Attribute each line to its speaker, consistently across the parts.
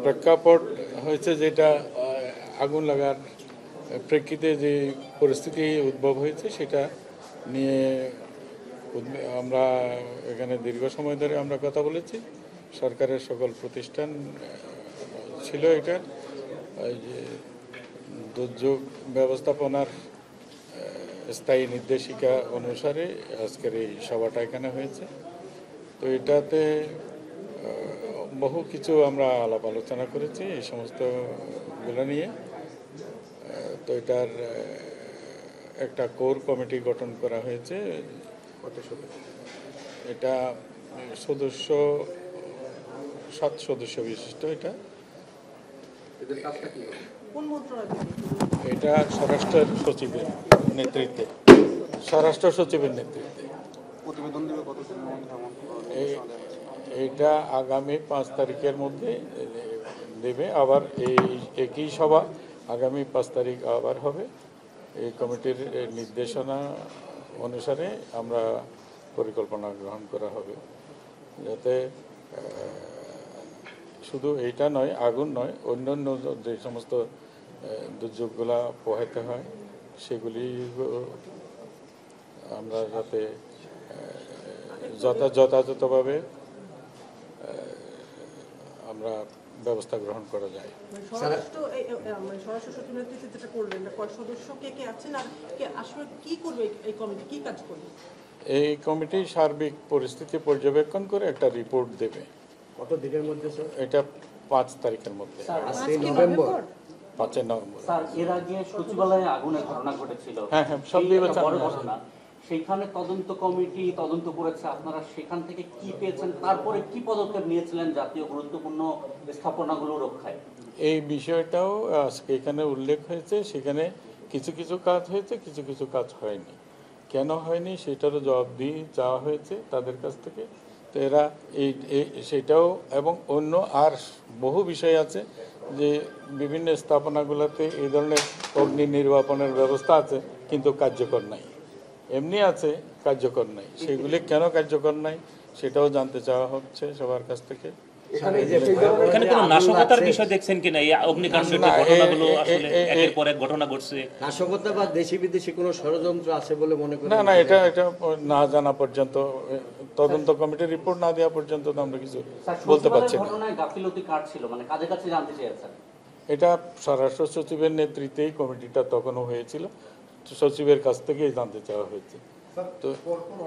Speaker 1: প্রেক্ষাপট হয়েছে যেটা আগুন লাগার প্রেক্ষিতে যে পরিস্থিতি উদ্ভব হয়েছে সেটা নিয়ে আমরা এখানে দীর্ঘ সময় ধরে আমরা কথা বলেছি। সরকারের সকল প্রতিষ্ঠান ছিল এটার এই যে দুর্যোগ ব্যবস্থাপনার স্থায়ী নির্দেশিকা অনুসারে আজকের এই সভাটা এখানে হয়েছে। তো এটাতে বহু কিছু আমরা আলাপ আলোচনা করেছি এই সমস্তগুলো নিয়ে। তো এটার একটা কোর কমিটি গঠন করা হয়েছে। এটা সদস্য 7 সদস্য বিশিষ্ট। এটা স্বরাষ্ট্র সচিবের নেতৃত্বে এইটা আগামী 5 তারিখের মধ্যে দেবে। আবার এই একই সভা আগামী 5 তারিখ আবার হবে। এই কমিটির নির্দেশনা অনুসারে আমরা পরিকল্পনা গ্রহণ করা হবে, যাতে শুধু এইটা নয়, আগুন নয়, অন্যান্য যে সমস্ত দুর্যোগগুলা পোহাইতে হয় সেগুলি আমরা যাতে যথাযথভাবে আমরা ব্যবস্থা গ্রহণ করা যায়। এই কমিটি সার্বিক পরিস্থিতি পর্যবেক্ষণ করে একটা রিপোর্ট দেবে।
Speaker 2: কত দিনের মধ্যে স্যার?
Speaker 1: এটা 5 তারিখের মধ্যে।
Speaker 2: 5 নভেম্বর।
Speaker 3: স্যার, এর আগে সচিবালয়ে আগুনের ঘটনা ঘটেছিল।
Speaker 1: হ্যাঁ, সব
Speaker 3: ঘটনা। সেখানে তদন্ত কমিটি তদন্ত করেছে, আপনারা সেখান থেকে কি পেয়েছেন, তারপরে কি পদক্ষেপ নিয়েছিলেন জাতীয় গুরুত্বপূর্ণ স্থাপনাগুলো রক্ষায়?
Speaker 1: এই বিষয়টাও আজকে এখানে উল্লেখ হয়েছে। সেখানে কিছু কিছু কাজ হয়েছে, কিছু কিছু কাজ হয়নি। কেন হয়নি সেটারও জবাবদিহি চাওয়া হয়েছে তাদের কাছ থেকে। তো এরা সেটাও এবং অন্য আর বহু বিষয় আছে যে বিভিন্ন স্থাপনাগুলোতে এই ধরনের অগ্নি নির্বাপনের ব্যবস্থা আছে কিন্তু কার্যকর নাই, এমনি আছে কার্যকর নাই। সেগুলি কেন কার্যকর নাই সেটাও জানতে চাওয়া হচ্ছে সবার কাছ থেকে।
Speaker 4: এখানে কোনো নাশকতার বিষয় দেখছেন কিনা? এই অগ্নিকাণ্ডের ঘটনাগুলো আসলে একের পর এক ঘটনা ঘটছে।
Speaker 2: নাশকতা বা দেশি বিদেশি কোনো ষড়যন্ত্র আছে বলে মনে করেন?
Speaker 1: না, এটা না জানা পর্যন্ত, তদন্ত কমিটির রিপোর্ট না দেওয়া পর্যন্ত তো আমরা কিছু বলতে পারছি না।
Speaker 3: ঘটনায় গাফিলতি কার ছিল, মানে কাজে কাছে জানতে চেয়েছেন?
Speaker 1: এটা স্বরাষ্ট্র সচিবের নেতৃত্বেই কমিটিটা তখনও হয়েছিল, সচিবের কাছ থেকেই জানতে চাওয়া হয়েছে। তো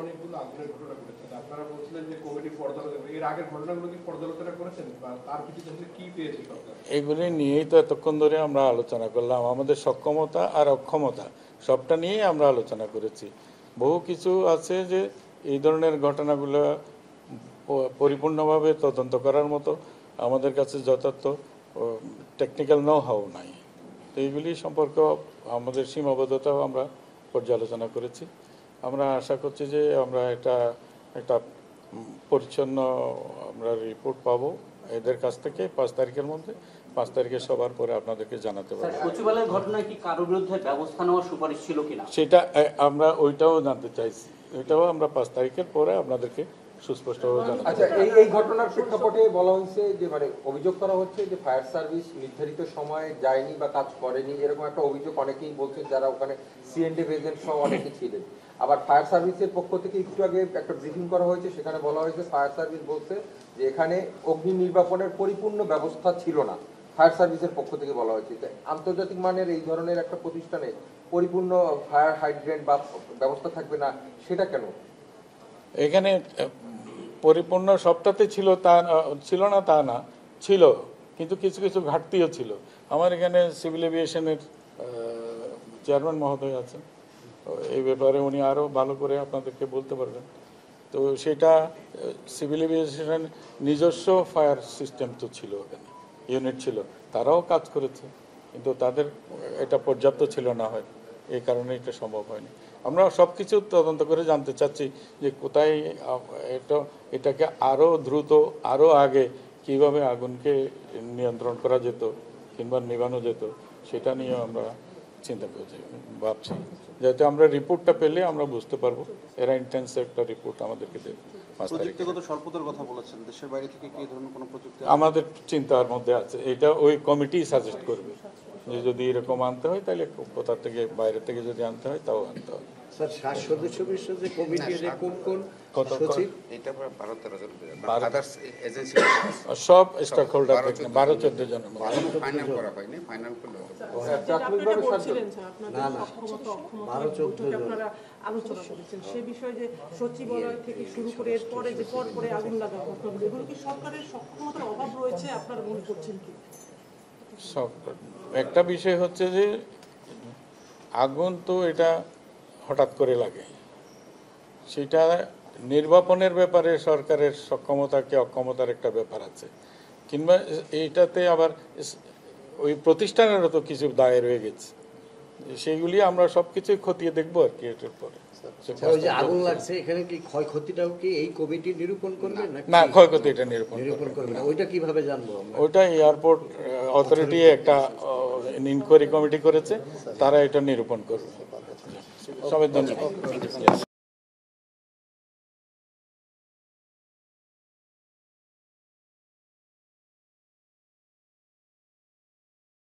Speaker 5: অনেকগুলো আগুনের ঘটনা ঘটেছে, আপনারা বলছিলেন যে কমিটি পর্যালোচনা, এর আগের ঘটনাগুলো কি পর্যালোচনা করেছেন বা তার ভিত্তিতে কি পেয়েছে সরকার?
Speaker 1: এগুলি নিয়েই তো এতক্ষণ ধরে আমরা আলোচনা করলাম। আমাদের সক্ষমতা আর অক্ষমতা সবটা নিয়েই আমরা আলোচনা করেছি। বহু কিছু আছে যে এই ধরনের ঘটনাগুলো পরিপূর্ণভাবে তদন্ত করার মতো আমাদের কাছে যথার্থ টেকনিক্যাল নো হাউ নাই। তো এইগুলি সম্পর্কে আমাদের সীমাবদ্ধতাও আমরা পর্যালোচনা করেছি। আমরা আশা করছি যে আমরা একটা পরিচ্ছন্ন আমরা রিপোর্ট পাবো এদের কাছ থেকে 5 তারিখের মধ্যে। 5 তারিখে সবার পরে আপনাদেরকে জানাতে পারবো।
Speaker 3: সচিবালয়ের ঘটনায় কি কারোর বিরুদ্ধে ব্যবস্থা নেওয়ার সুপারিশ ছিল কিনা
Speaker 1: সেটা আমরা ওইটাও জানতে চাইছি। ওইটাও আমরা 5 তারিখের পরে আপনাদেরকে সুস্পষ্টভাবে জানাবো।
Speaker 6: আচ্ছা, এই ঘটনার প্রেক্ষাপটে বলা হয়েছে যে মানে অভিযোগ করা হচ্ছে যে ফায়ার সার্ভিস নির্ধারিত সময়ে যায়নি বা কাজ করেনি, এরকম একটা অভিযোগ অনেকেই বলছেন যারা ওখানে সিএনডি এজেন্ট সহ অনেকে ছিলেন। আবার ফায়ার সার্ভিসের পক্ষ থেকে একটু আগে একটা ব্রিফিং করা হয়েছে, সেখানে বলা হয়েছে ফায়ার সার্ভিস বলছে যে এখানে অগ্নি নির্বাপনের পরিপূর্ণ ব্যবস্থা ছিল না। ফায়ার সার্ভিসের পক্ষ থেকে বলা হয়েছে আন্তর্জাতিক মানের এই ধরনের একটা প্রতিষ্ঠানে পরিপূর্ণ ফায়ার হাইড্রেন্ট বা ব্যবস্থা থাকবে না, সেটা কেন?
Speaker 1: এখানে পরিপূর্ণ সবটাতে ছিল না তা না, ছিল, কিন্তু কিছু কিছু ঘাটতিও ছিল। আমার এখানে সিভিল এভিয়েশনের চেয়ারম্যান মহোদয় আছেন, এই ব্যাপারে উনি আরও ভালো করে আপনাদেরকে বলতে পারবেন। তো সেটা সিভিল এভিয়েশনের নিজস্ব ফায়ার সিস্টেম তো ছিল, ওখানে ইউনিট ছিল, তারাও কাজ করেছে, কিন্তু তাদের এটা পর্যাপ্ত ছিল না, হয় এই কারণে এটা সম্ভব হয়নি। আমরা সব কিছু তদন্ত করে জানতে চাচ্ছি যে কোথায় এটাকে আরও দ্রুত, আরও আগে কিভাবে আগুনকে নিয়ন্ত্রণ করা যেত কিংবা নিভানো যেত, সেটা নিয়েও আমরা চিন্তা করছি, ভাবছি। যাতে আমরা রিপোর্টটা পেলে আমরা বুঝতে পারবো। এরা ইন্টেন্স একটা রিপোর্ট আমাদেরকে দেবে, 5 তারিখ।
Speaker 7: প্রযুক্তিগত স্বল্পতার কথা বলেছেন, দেশের বাইরে থেকে কি ধরনের কোনো প্রযুক্তি
Speaker 1: আমাদের চিন্তার মধ্যে আছে, এটা ওই কমিটি সাজেস্ট করবে যে যদি এরকম আনতে হয় তাহলে কোথা থেকে বাইরে থেকে যদি আনতে হয় তাও আনতে হবে।
Speaker 2: স্যার 7 সদস্য বিশিষ্ট যে কমিটি এর কোন
Speaker 1: কত
Speaker 2: সচিব
Speaker 8: এটা 12-13 জন
Speaker 1: বারো-
Speaker 8: আদার্স এজেন্সি
Speaker 1: সব স্টক হোল্ডার 12-14 জনের মধ্যে।
Speaker 8: ফাইনাল করা হয়নি, ফাইনাল করলে হবে।
Speaker 6: প্রাথমিকভাবে
Speaker 9: বলছিলেন স্যার, আপনাদের
Speaker 2: না, না।
Speaker 9: সক্ষমতা অক্ষমতা
Speaker 2: 12-14
Speaker 9: বৈঠকে
Speaker 2: জন।
Speaker 9: আপনারা আলোচনা করেছেন সে বিষয়ে যে সচিবালয় থেকে শুরু করে এরপরে যে পরে আগুন লাগা ঘটনাগুলো, এগুলো কি সরকারের সক্ষমতার অভাব রয়েছে আপনারা মনে করছেন কি?
Speaker 1: সব একটা বিষয় হচ্ছে যে আগুন তো এটা হঠাৎ করে লাগে, সেটা নির্বাপনের ব্যাপারে সরকারের সক্ষমতা কি অক্ষমতার একটা ব্যাপার আছে, কিংবা এইটাতে আবার ওই প্রতিষ্ঠানেরও তো কিছু দায় রয়ে গেছে, সেইগুলি আমরা সব কিছুই খতিয়ে দেখবো আর কি এটার পরে।
Speaker 2: স্যার, ওই যে আগুন লাগছে এখানে কি ক্ষয়ক্ষতিটাও কি এই কমিটি নিরূপণ করবে নাকি
Speaker 1: না, ক্ষয়ক্ষতি এটা নিরূপণ
Speaker 2: নিরূপণ করবে না? ওইটা কিভাবে জানবো আমরা?
Speaker 1: ওইটা এয়ারপোর্ট অথরিটি একটা ইনকোয়ারি কমিটি করেছে, তারা এটা নিরূপণ করবে। সবাই ধন্যবাদ।